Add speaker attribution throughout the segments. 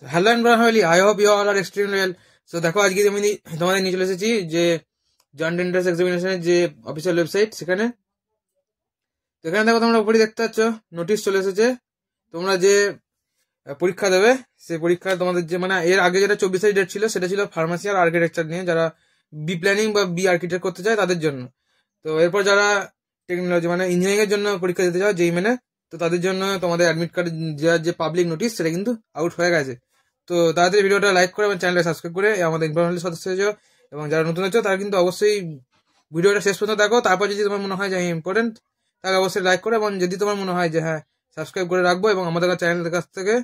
Speaker 1: Hello and family, I hope you all are extremely well. So দেখো, আজকে আমি তোমাদের নিয়ে চলে এসেছি যে জয়েন্ট এন্ট্রান্স এক্সামিনেশনের যে অফিসিয়াল ওয়েবসাইট, সেখানে দেখো তোমরা উপরে দেখতে পাচ্ছ নোটিশ চলে এসেছে। তোমরা যে পরীক্ষা দেবে সেই পরীক্ষা তোমাদের যে মানে এর আগে যেটা 24 তারিখ ডেট ছিল, সেটা ছিল ফার্মাসি আর আর্কিটেকচার নিয়ে, যারা বি প্ল্যানিং বা বি আর্কিটেক্ট করতে চায় তাদের জন্য। তো এরপর যারা টেকনোলজি মানে ইঞ্জিনিয়ারিং এর জন্য পরীক্ষা দিতে চাও যেই মেনে, তো তাদের জন্য তোমাদের অ্যাডমিট কার্ড দেওয়ার যে পাবলিক নোটিশ সেটা কিন্তু আউট হয়ে গেছে। তো তাড়াতাড়ি ভিডিওটা লাইক করে এবং চ্যানেলটা সাবস্ক্রাইব করে আমাদের ইনফরমেশন সদস্য হয়েছো, এবং যারা নতুন হচ্ছে তারা কিন্তু অবশ্যই ভিডিওটা শেষ পর্যন্ত দেখো। তারপর যদি তোমার মনে হয় যে ইম্পর্টেন্ট, তাহলে অবশ্যই লাইক করে, এবং যদি তোমার মনে হয় যে হ্যাঁ সাবস্ক্রাইব করে রাখবো এবং আমাদের চ্যানেলের কাছ থেকে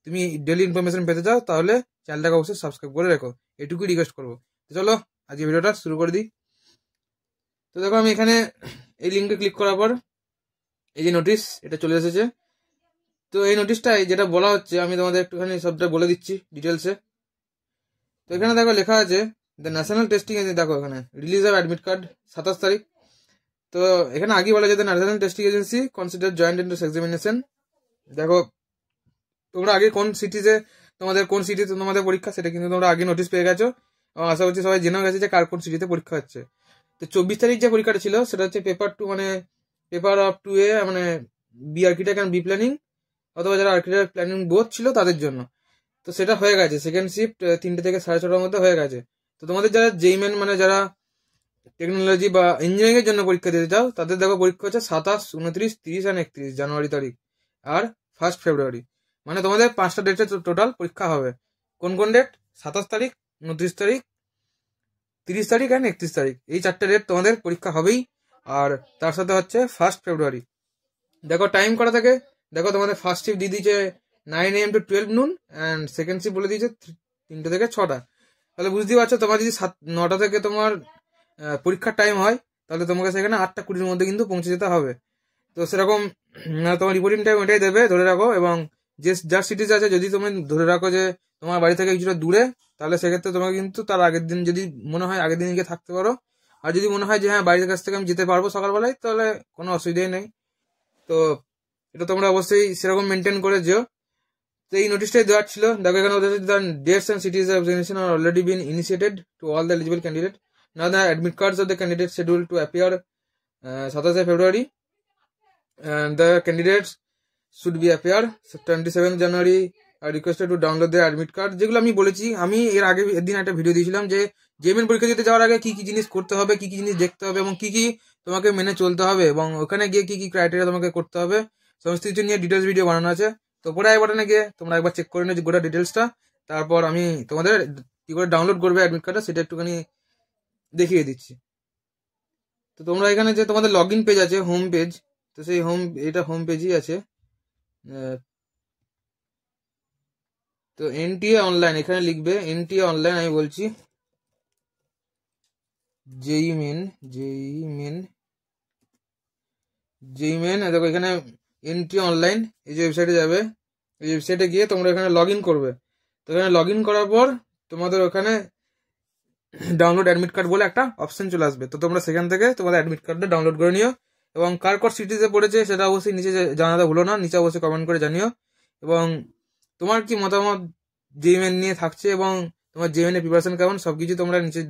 Speaker 1: তুমি ডেলি ইনফরমেশন পেতে চাও, তাহলে চ্যানেলটাকে অবশ্যই সাবস্ক্রাইব করে রেখো, এটুকুই রিকোয়েস্ট করবো। তো চলো আজকে ভিডিওটা শুরু করে দিই। তো দেখো, আমি এখানে এই লিঙ্কে ক্লিক করার পর এই যে নোটিশ এটা চলে এসেছে। তো এই নোটিশটাই যেটা বলা হচ্ছে আমি তোমাদের একটুখানি সবটা বলে দিচ্ছি ডিটেলসে। তো এখানে দেখো লেখা আছে দ্য ন্যাশনাল টেস্টিং এজেন্সি, দেখো এখানে রিলিজ অফ অ্যাডমিট কার্ড 27 তারিখ। তো এখানে আগে বলা যায় the national testing agency consider joint entrance examination. দেখো তোমরা আগে কোন সিটিতে তোমাদের পরীক্ষা, সেটা কিন্তু তোমরা আগে নোটিশ পেয়ে গেছো, এবং আশা করছি সবাই জেনেও গেছে যে কার কোন সিটিতে পরীক্ষা হচ্ছে। তো 24 তারিখ যে পরীক্ষাটা ছিল সেটা হচ্ছে পেপার 2, মানে পেপার অফ 2A, মানে B architect and B planning, অথবা যারা আর্কিটেক্ট প্ল্যানিং বোথ ছিল তাদের জন্য। তো সেটা হয়ে গেছে, সেকেন্ড শিফট 3টে থেকে 6:30টার মধ্যে হয়ে গেছে। তো তোমাদের যারা জেইমেন মানে যারা টেকনোলজি বা ইঞ্জিনিয়ারিং এর জন্য পরীক্ষা দিতে চাও, তাদের দেখো পরীক্ষা হচ্ছে 27, 29, 30 আর 31 জানুয়ারি তারিখ, আর 1 ফেব্রুয়ারি। মানে তোমাদের 5টা ডেটে টোটাল পরীক্ষা হবে। কোন কোন ডেট? 27 তারিখ, 29 তারিখ, 30 তারিখ আর 31 তারিখ, এই 4টে ডেট তোমাদের পরীক্ষা হবেই। আর তার সাথে হচ্ছে 1 ফেব্রুয়ারি। দেখো টাইম করা থাকে, দেখো তোমাদের ফার্স্ট শিফট দিয়ে দিয়েছে 9 AM to 12 noon, and second shift বলে দিয়েছে 3টে থেকে 6টা। তাহলে বুঝতেই পারছো, তোমার যদি 9টা থেকে তোমার পরীক্ষার টাইম হয়, তাহলে তোমাকে সেখানে 8:20-র মধ্যে কিন্তু পৌঁছে যেতে হবে। তো সেরকম তোমার রিপোর্টিং টাইম ওইটাই দেবে, ধরে রাখো। এবং যে যার সিটিজ আছে, যদি তুমি ধরে রাখো যে তোমার বাড়ি থেকে কিছুটা দূরে, তাহলে সেক্ষেত্রে তোমাকে কিন্তু তার আগের দিন, যদি মনে হয় আগের দিন গিয়ে থাকতে পারো। আর যদি মনে হয় যে হ্যাঁ বাড়ির কাছ থেকে আমি যেতে পারবো সকালবেলায়, তাহলে কোনো অসুবিধাই নেই। তো এটা তোমরা অবশ্যই সেরকম মেনটেন করে যেও। তো এই নোটিশটাই দেওয়ার ছিল। দেখো এখানে dates and cities of examination are already been initiated to all the eligible candidate. Now the admit cards of the candidate schedule to appear 27 February, and the candidates should be appear 27 January are requested to download their admit card। যেগুলো আমি বলেছি, আমি এর আগে একদিন একটা video দিয়েছিলাম যে জেইমেন পরীক্ষা দিতে যাওয়ার আগে কি কি জিনিস করতে হবে, কি কি জিনিস দেখতে হবে, এবং কি কি তোমাকে মেনে চলতে হবে, এবং ওখানে গিয়ে কি কি ক্রাইটেরিয়া তোমাকে করতে হবে, সমস্ত কিছু নিয়ে ডিটেলস ভিডিও বানানো আছে। তো পরে আই বাটনে গিয়ে তোমরা একবার চেক করে নিও গোটা ডিটেলসটা। তারপর আমি তোমাদের কি করে ডাউনলোড করবে অ্যাডমিট কার্ডটা, সেটা একটুখানি দেখিয়ে দিচ্ছি। তো তোমরা এখানে যে তোমাদের লগ ইন পেজ আছে, হোম পেজ, তো সেই হোম পেজই আছে। তো এনটিএ অনলাইন, এখানে লিখবে এনটিএ অনলাইন। আমি বলছি জেইমেন, দেখো এখানে এনটিএ অনলাইন, এই যে ওয়েবসাইটে যাবে, এই ওয়েবসাইটে গিয়ে তোমরা এখানে লগ ইন করবে। তো এখানে লগ ইন করার পর তোমাদের ওখানে ডাউনলোড অ্যাডমিট কার্ড বলে একটা অপশন চলে আসবে। তো তোমরা সেখান থেকে তোমাদের অ্যাডমিট কার্ডটা ডাউনলোড করে নিও, এবং কার সিটিতে পড়েছে সেটা অবশ্যই নিচে জানাতে ভুলো না, নিচে অবশ্যই কমেন্ট করে জানিও। এবং তোমার কি মতামত জেইমেন নিয়ে থাকছে, এবং তোমার জেইমেনের প্রিপারেশন কেমন, সবকিছু তোমরা নিচে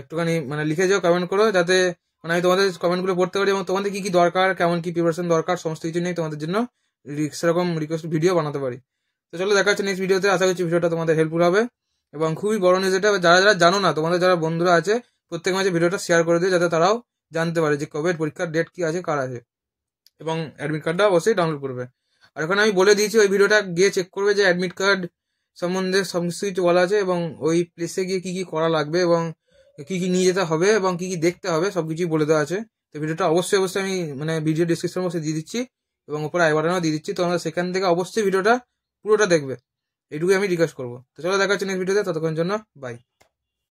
Speaker 1: একটুখানি মানে লিখে যাও, কমেন্ট করো, যাতে মানে আমি তোমাদের কমেন্টগুলো পড়তে পারি, এবং তোমাদের কি কি দরকার, কেমন কি প্রিপারেশন দরকার, সমস্ত কিছু নিয়ে তোমাদের জন্য সেরকম রিকোয়েস্ট ভিডিও বানাতে পারি। তো চলো দেখা হচ্ছে নেক্সট ভিডিওতে। আশা করছি ভিডিওটা তোমাদের হেল্পফুল হবে, এবং খুবই বড় নিউজ এটা। যারা যারা জানো না, তোমাদের যারা বন্ধুরা আছে, প্রত্যেক মাঝে ভিডিওটা শেয়ার করে দিও, যাতে তারাও জানতে পারে যে কবে পরীক্ষার ডেট কি আছে, কার আছে, এবং অ্যাডমিট কার্ডটা অবশ্যই ডাউনলোড করবে। আর এখন আমি বলে দিয়েছি, ওই ভিডিওটা গিয়ে চেক করবে যে অ্যাডমিট কার্ড সম্বন্ধে সমস্ত কিছু বলা আছে, এবং ওই প্লেসে গিয়ে কি কি করা লাগবে, এবং কি কি নিয়ে যেতে হবে, এবং কি কি দেখতে হবে, সবকিছুই বলে দেওয়া আছে। তো ভিডিওটা অবশ্যই আমি মানে ভিডিও ডিসক্রিপশন বক্সে দিয়ে দিচ্ছি, এবং উপরে আই বাটনেও দিয়ে দিচ্ছি। তো আমরা সেখান থেকে অবশ্যই ভিডিওটা পুরোটা দেখবে, এইটুকুই আমি রিকোয়েস্ট করবো। তো চলো দেখা হচ্ছে নেক্সট ভিডিওতে, ততক্ষণ জন্য বাই।